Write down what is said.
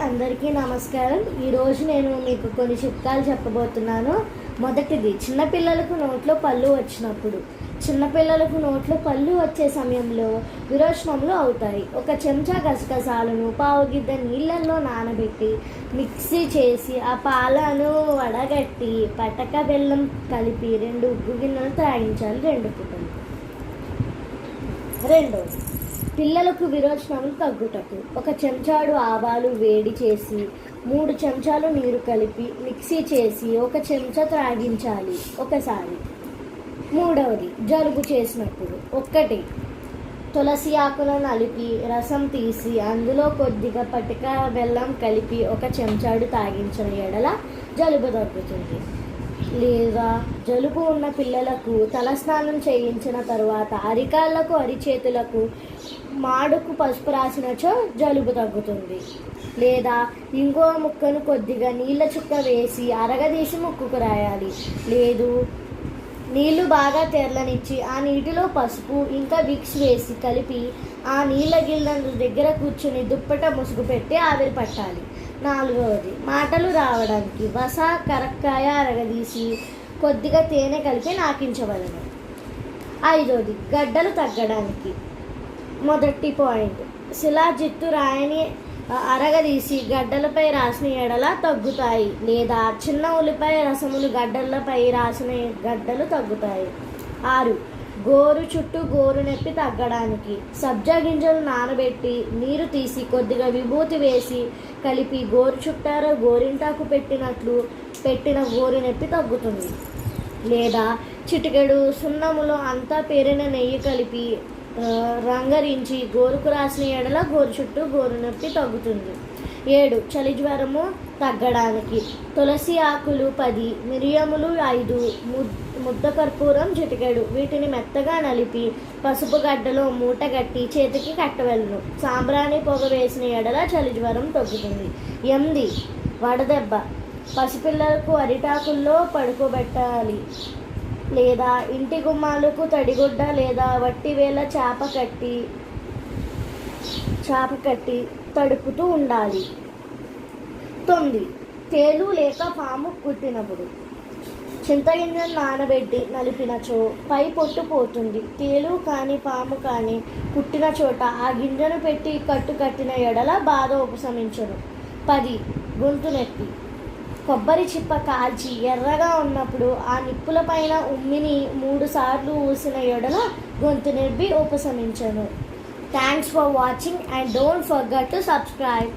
అందరికీ నమస్కారం. ఈరోజు నేను మీకు కొన్ని చిట్కాలు చెప్పబోతున్నాను. మొదటిది, చిన్నపిల్లలకు నోట్లో పళ్ళు వచ్చినప్పుడు. చిన్నపిల్లలకు నోట్లో పళ్ళు వచ్చే సమయంలో విరోచనములు అవుతాయి. 1 చెంచా గసగసాలను పావుగిద్ద నీళ్ళల్లో నానబెట్టి మిక్సీ చేసి ఆ పాలను వడగట్టి పటక బెల్లం కలిపి 2 ఉగ్గు గిన్నెలు త్రాగించాలి 2 పూటలు. రెండోది, పిల్లలకు విరోచనములు తగ్గుటకు 1 చెంచాడు ఆవాలు వేడి చేసి 3 చెంచాలు నీరు కలిపి మిక్సీ చేసి 1 చెంచా త్రాగించాలి ఒకసారి. మూడవది, జలుబు చేసినప్పుడు 1 తులసి ఆకులను నలిపి రసం తీసి అందులో కొద్దిగా పటిక బెల్లం కలిపి 1 చెంచాడు తాగించిన ఎడల జలుబు తగ్గుతుంది. లేదా జలుబు ఉన్న పిల్లలకు తలస్నానం చేయించిన తరువాత అరికాళ్ళకు అరిచేతులకు మాడుకు పసుపు రాసినచో జలుబు తగ్గుతుంది. లేదా ఇంకో ముక్కను కొద్దిగా నీళ్ళ చుక్క వేసి అరగదీసి ముక్కుకు రాయాలి. లేదు నీళ్లు బాగా తెరలనిచ్చి ఆ నీటిలో పసుపు ఇంకా విక్స్ వేసి కలిపి ఆ నీళ్ళ గిన్నెల దగ్గర కూర్చుని దుప్పట ముసుగు పెట్టి ఆవిరి పట్టాలి. నాలుగవది, మాటలు రావడానికి వస కరక్కాయ అరగదీసి కొద్దిగా తేనె కలిపి నాకించవలను. ఐదవది, గడ్డలు తగ్గడానికి మొదటి పాయింట్, శిలాజిత్తు రాయిని అరగదీసి గడ్డలపై రాసిన ఎడల తగ్గుతాయి. లేదా చిన్న ఉల్లిపాయ రసములు గడ్డలపై రాసిన గడ్డలు తగ్గుతాయి. 6, గోరు చుట్టూ గోరు నొప్పి తగ్గడానికి సబ్జా గింజలు నానబెట్టి నీరు తీసి కొద్దిగా విభూతి వేసి కలిపి గోరు చుట్టారో గోరింటాకు పెట్టిన గోరు నొప్పి తగ్గుతుంది. లేదా చిటికెడు సున్నములో అంతా పేరిన నెయ్యి కలిపి రంగరించి గోరుకు రాసిన ఎడల గోరు చుట్టూ గోరు నొప్పి తగ్గుతుంది. 7, చలి జ్వరము తగ్గడానికి తులసి ఆకులు 10, మిరియాములు 5, ముద్ద కర్పూరం చిటికెడు వీటిని మెత్తగా నలిపి పసుపు గడ్డలో మూట కట్టి చేతికి కట్టవలను. సాంబ్రాణి పొగ వేసిన ఎడల చలి జ్వరం తగ్గుతుంది. 8, వడదెబ్బ పసిపిల్లలకు అరిటాకుల్లో పడుకోబెట్టాలి. లేదా ఇంటి గుమ్మాలకు తడిగుడ్డ లేదా వట్టివేల చాప కట్టి తడుపుతూ ఉండాలి. 9, తేలు లేక పాము కుట్టినప్పుడు చింతగింజను నానబెట్టి నలిపినచో పై పొట్టు పోతుంది. తేలు కానీ పాము కానీ కుట్టిన చోట ఆ గింజను పెట్టి కట్టిన ఎడల బాధ ఉపశమించను. 10, గొంతు నొప్పి కొబ్బరి చిప్ప కాల్చి ఎర్రగా ఉన్నప్పుడు ఆ నిప్పుల పైన ఉమ్మిని 3 సార్లు ఊసిన ఎడల గొంతు నొప్పి ఉపశమించను. Thanks for watching and don't forget to subscribe.